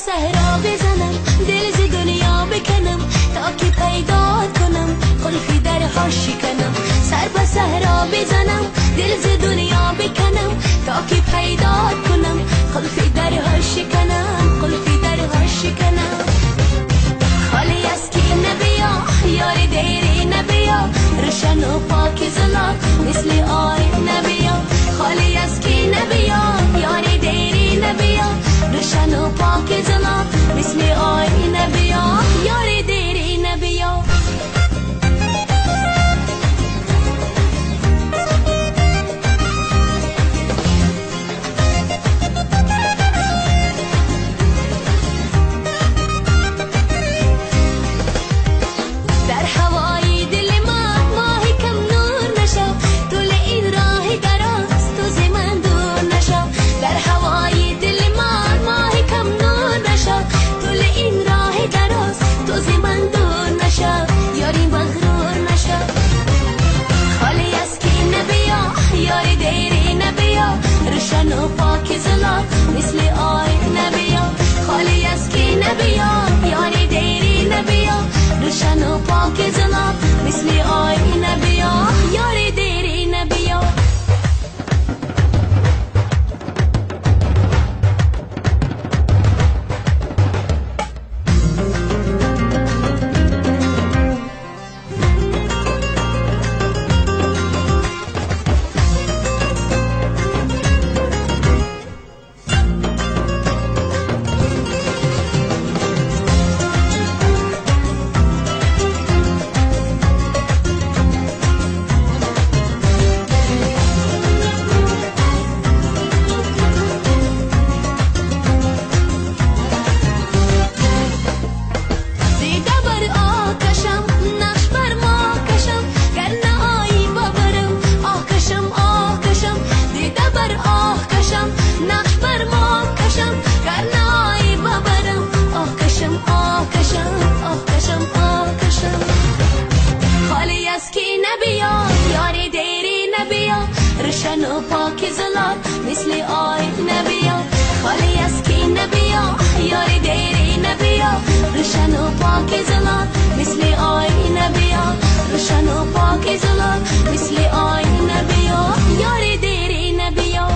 صحرا بزنم دل ز دنیا بکنم تا که پیدا کنم قلفی درها شکنم سر به صحرا بزنم دل ز دنیا بکنم تا که پیدا کنم قلفی درها شکنم قلفی درها شکنم خالی از کی نبیا یار دیری نبیا روشن و پاک زلا مثل آی نبیا خالی از کی نبیا یار دیری نبیا روشن و پاک زلا مثل آی نبیا یار دیری نبیا در هوای دل ما ماهی کم نور نشو طول این راه دراز تو ز من دور نشو در هوای دل ما ماهی کم نور نشو طول این راه دراز تو ز من دور نشو یاری مغرور نشو خالی از کی نبیا یاری دیری نبیا روشن و پاک زلا مثل آی نبیا خالی از کی نبیا یاری دیری نبیا روشن و پاک زلا مثل آی نبیا یاری دیری نبیا روشن و پاک زلا مثل آی نبیا خالی از کی نبیا یاری دیری نبیا روشن و پاک زلا مثل آی نبیا روشن و پاک زلا مثل آی نبیا یاری دیری نبیا